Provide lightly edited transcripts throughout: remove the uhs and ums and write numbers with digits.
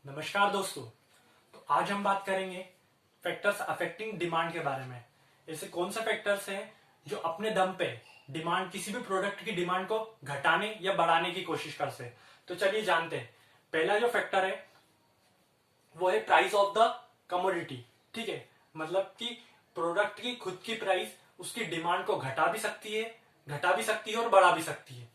नमस्कार दोस्तों। तो आज हम बात करेंगे फैक्टर्स अफेक्टिंग डिमांड के बारे में। ऐसे कौन से फैक्टर्स हैं जो अपने दम पे डिमांड, किसी भी प्रोडक्ट की डिमांड को घटाने या बढ़ाने की कोशिश करते हैं। तो चलिए जानते हैं। पहला जो फैक्टर है वो है प्राइस ऑफ द कमोडिटी। ठीक है, मतलब कि प्रोडक्ट की खुद की प्राइस उसकी डिमांड को घटा भी सकती है और बढ़ा भी सकती है।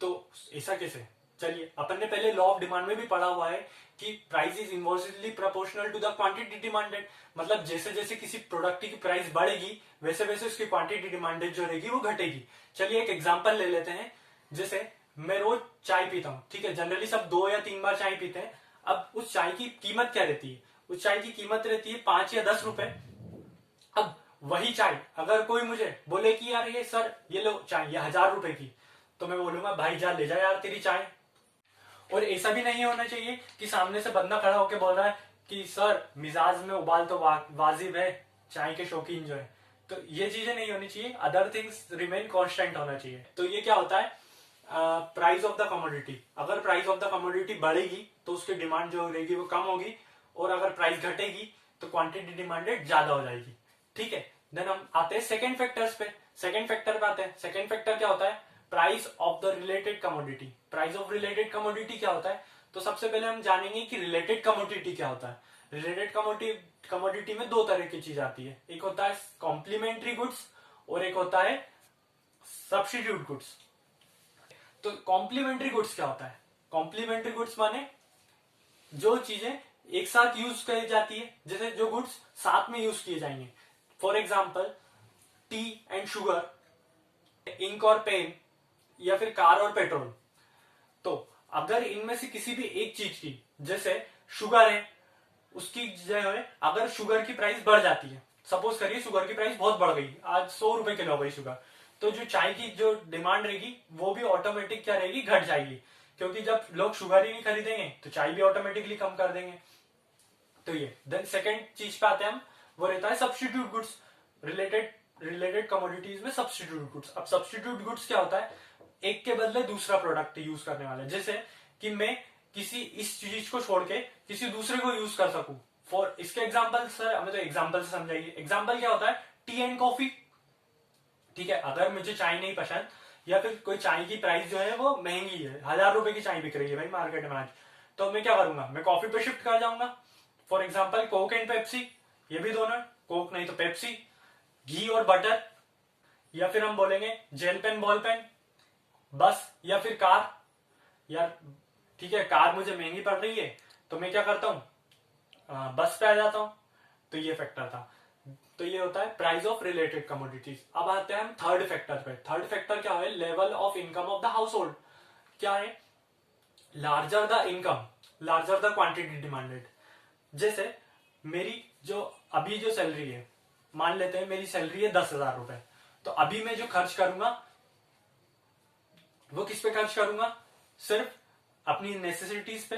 तो ऐसा कैसे? चलिए, अपन ने पहले लॉ ऑफ डिमांड में भी पढ़ा हुआ है कि price is inversely proportional to the quantity demanded. मतलब जैसे जैसे किसी प्रोडक्ट की प्राइस बढ़ेगी वैसे वैसे उसकी क्वांटिटी डिमांडेड जो रहेगी वो घटेगी। चलिए एक एग्जांपल ले लेते हैं। जैसे मैं रोज चाय पीता हूँ, ठीक है, जनरली सब 2 या 3 बार चाय पीते हैं। अब उस चाय की कीमत क्या रहती है? उस चाय की कीमत रहती है 5 या 10 रुपए। अब वही चाय अगर कोई मुझे बोले कि यार ये सर ये लो चाय, ये 1000 रुपए की, तो मैं बोलूंगा भाई जा ले जा यार तेरी चाय। और ऐसा भी नहीं होना चाहिए कि सामने से बंदा खड़ा होकर बोल रहा है कि सर मिजाज में उबाल तो वाजिब है, चाय के शौकीन जो है। तो ये चीजें नहीं होनी चाहिए। अदर थिंग्स रिमेन कांस्टेंट होना चाहिए। तो ये क्या होता है? Price of the commodity. अगर प्राइस ऑफ द कमोडिटी बढ़ेगी तो उसकी डिमांड जो रहेगी वो कम होगी, और अगर प्राइस घटेगी तो क्वांटिटी डिमांडेड ज्यादा हो जाएगी। ठीक है, देन हम आते हैं सेकंड फैक्टर्स पे। सेकंड फैक्टर पे आते हैं। सेकंड फैक्टर क्या होता है? Price of the related commodity. Price of related commodity क्या होता है? तो सबसे पहले हम जानेंगे कि रिलेटेड कमोडिटी क्या होता है। रिलेटेड कमोडिटी में दो तरह की चीज आती है। एक होता है कॉम्प्लीमेंट्री गुड्स और एक होता है सब्स्टिट्यूट गुड्स। तो कॉम्प्लीमेंट्री गुड्स क्या होता है? कॉम्प्लीमेंट्री गुड्स माने जो चीजें एक साथ यूज करी जाती है, जैसे जो गुड्स साथ में यूज किए जाएंगे। For example tea and sugar, ink और पेन, या फिर कार और पेट्रोल। तो अगर इनमें से किसी भी एक चीज की, जैसे शुगर है, उसकी जो है अगर शुगर की प्राइस बढ़ जाती है, सपोज करिए शुगर की प्राइस बहुत बढ़ गई, आज 100 रुपए किलो हो गई शुगर, तो जो चाय की जो डिमांड रहेगी वो भी ऑटोमेटिक क्या रहेगी? घट जाएगी। क्योंकि जब लोग शुगर ही नहीं खरीदेंगे तो चाय भी ऑटोमेटिकली कम कर देंगे। तो ये देन सेकेंड चीज पे आते हैं हम, वो रहता है substitute goods. Related related commodities में सब्स्टिट्यूट गुड्स। अब सब्स्टिट्यूट गुड्स क्या होता है? एक के बदले दूसरा प्रोडक्ट यूज करने वाले। जैसे कि मैं किसी इस चीज को छोड़ के किसी दूसरे को यूज कर सकूं। फॉर इसके एग्जाम्पल सर, हमें तो एग्जाम्पल से समझाइए। एग्जाम्पल क्या होता है? T and coffee. ठीक है, अगर मुझे चाय नहीं पसंद, या फिर कोई चाय की प्राइस जो है वो महंगी है, 1000 रुपए की चाय बिक रही है भाई मार्केट में आज, तो मैं क्या करूंगा? मैं कॉफी पे शिफ्ट कर जाऊंगा। For example Coke and Pepsi, ये भी दोनों, कोक नहीं तो पेप्सी। घी और बटर, या फिर हम बोलेंगे जेल पेन बॉल पेन। बस या फिर कार। यार ठीक है, कार मुझे महंगी पड़ रही है तो मैं क्या करता हूँ? बस पे आ जाता हूँ। तो ये फैक्टर था। तो ये होता है प्राइस ऑफ रिलेटेड कमोडिटीज। अब आते हैं हम थर्ड फैक्टर पे। थर्ड फैक्टर क्या है? Level of income of the house hold. क्या है? Larger the income, larger the quantity demanded. जैसे मेरी जो अभी जो सैलरी है, मान लेते हैं मेरी सैलरी है 10,000 रुपए, तो अभी मैं जो खर्च करूंगा वो किस पे खर्च करूंगा? सिर्फ अपनी नेसेसिटीज पे।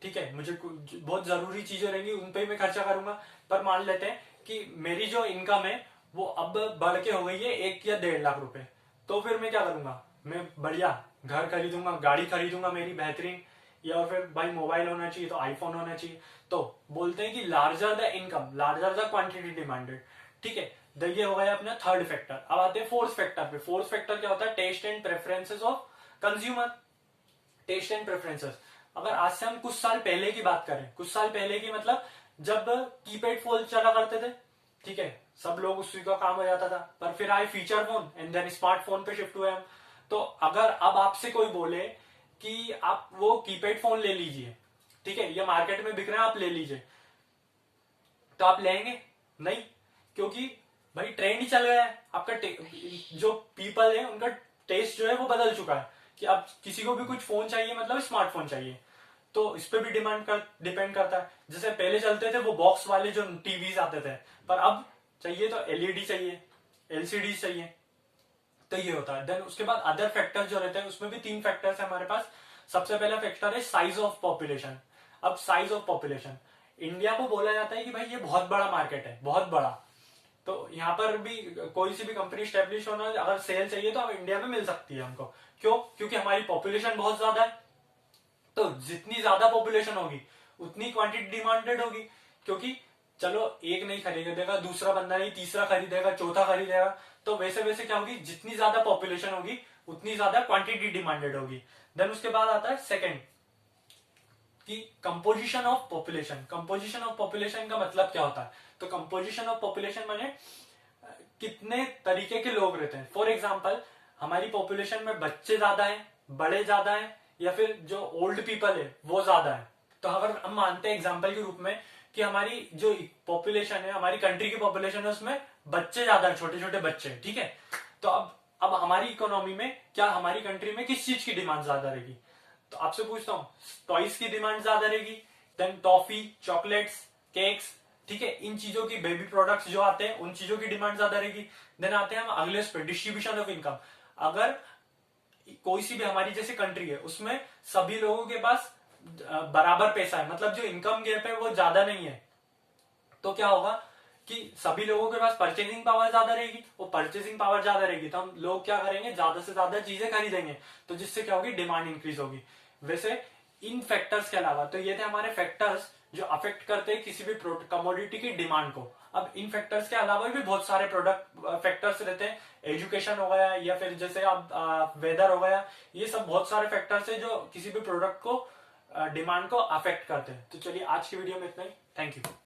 ठीक है, मुझे बहुत जरूरी चीजें रहेंगी उन पे ही मैं खर्चा करूंगा। पर मान लेते हैं कि मेरी जो इनकम है वो अब बढ़ के हो गई है 1 या 1.5 लाख रुपए, तो फिर मैं क्या करूंगा? मैं बढ़िया घर खरीदूंगा, गाड़ी खरीदूंगा मेरी बेहतरीन, या फिर भाई मोबाइल होना चाहिए तो आईफोन होना चाहिए। तो बोलते हैं कि larger the income, larger the quantity demanded. ठीक है, ये हो गया अपना थर्ड फैक्टर। अब आते हैं फोर्थ फैक्टर पे। फोर्थ फैक्टर क्या होता है? Taste and preferences of consumer. Taste and preferences. अगर आज से हम कुछ साल पहले की बात करें, कुछ साल पहले की मतलब जब कीपैड फोन चला करते थे, ठीक है, सब लोग उसी का काम हो जाता था। पर फिर आए feature phone and then smartphone पे शिफ्ट हुए हम। तो अगर अब आपसे कोई बोले कि आप वो कीपैड फोन ले लीजिए, ठीक है, ये मार्केट में बिक रहा है आप ले लीजिए, तो आप लेंगे? नहीं, क्योंकि भाई ट्रेंड ही चल गया है आपका। जो पीपल है उनका टेस्ट जो है वो बदल चुका है कि अब किसी को भी कुछ फोन चाहिए मतलब स्मार्टफोन चाहिए। तो इस पे भी डिपेंड करता है। जैसे पहले चलते थे वो बॉक्स वाले जो टीवीज आते थे, पर अब चाहिए तो एलईडी चाहिए, एलसीडी चाहिए। तो ये होता है। देन उसके बाद अदर फैक्टर्स जो रहते हैं उसमें भी 3 फैक्टर्स है हमारे पास। सबसे पहला फैक्टर है साइज ऑफ पॉपुलेशन। अब साइज ऑफ पॉपुलेशन, इंडिया को बोला जाता है कि भाई ये बहुत बड़ा मार्केट है, बहुत बड़ा। तो यहाँ पर भी कोई सी भी कंपनी स्टेब्लिश होना, अगर सेल चाहिए तो इंडिया में मिल सकती है हमको। क्यों? क्योंकि हमारी पॉपुलेशन बहुत ज्यादा है। तो जितनी ज्यादा पॉपुलेशन होगी उतनी क्वांटिटी डिमांडेड होगी, क्योंकि चलो एक नहीं खरीदेगा, दूसरा बंदा नहीं, तीसरा खरीदेगा, चौथा खरीदेगा, तो वैसे वैसे क्या होगी, जितनी ज्यादा पॉपुलेशन होगी उतनी ज्यादा क्वांटिटी डिमांडेड होगी। देन उसके बाद आता है सेकंड कि composition of population. Composition of population का मतलब क्या होता है? तो कंपोजिशन ऑफ पॉपुलेशन माने कितने तरीके के लोग रहते हैं। फॉर एग्जाम्पल, हमारी पॉपुलेशन में बच्चे ज्यादा हैं, बड़े ज्यादा हैं, या फिर जो ओल्ड पीपल है वो ज्यादा है। तो अगर हम मानते हैं एग्जाम्पल के रूप में कि हमारी जो पॉपुलेशन है, हमारी कंट्री की पॉपुलेशन है, उसमें बच्चे ज्यादा है, छोटे छोटे बच्चे, ठीक है। तो अब हमारी इकोनॉमी में क्या, हमारी कंट्री में किस चीज की डिमांड ज्यादा रहेगी? तो आपसे पूछता हूँ, टॉयज की डिमांड ज्यादा रहेगी, देन टॉफी, चॉकलेट्स, केक्स, ठीक है, इन चीजों की, बेबी प्रोडक्ट्स जो आते हैं उन चीजों की डिमांड ज्यादा रहेगी। देन आते हैं हम अगले उस पर, डिस्ट्रीब्यूशन ऑफ इनकम। अगर कोई सी भी हमारी जैसे कंट्री है, उसमें सभी लोगों के पास बराबर पैसा है, मतलब जो इनकम गैप है वो ज्यादा नहीं है, तो क्या होगा कि सभी लोगों के पास परचेसिंग पावर ज्यादा रहेगी। वो परचेसिंग पावर ज्यादा रहेगी तो हम लोग क्या करेंगे, ज्यादा से ज्यादा चीजें खरीदेंगे, तो जिससे क्या होगी, डिमांड इंक्रीज होगी। वैसे इन फैक्टर्स के अलावा, तो ये थे हमारे फैक्टर्स जो अफेक्ट करते हैं किसी भी कमोडिटी की डिमांड को। अब इन फैक्टर्स के अलावा भी बहुत सारे प्रोडक्ट फैक्टर्स रहते हैं, एजुकेशन हो गया, या फिर जैसे आप वेदर हो गया, ये सब बहुत सारे फैक्टर्स है जो किसी भी प्रोडक्ट को डिमांड को अफेक्ट करते हैं। तो चलिए आज की वीडियो में इतना ही, थैंक यू।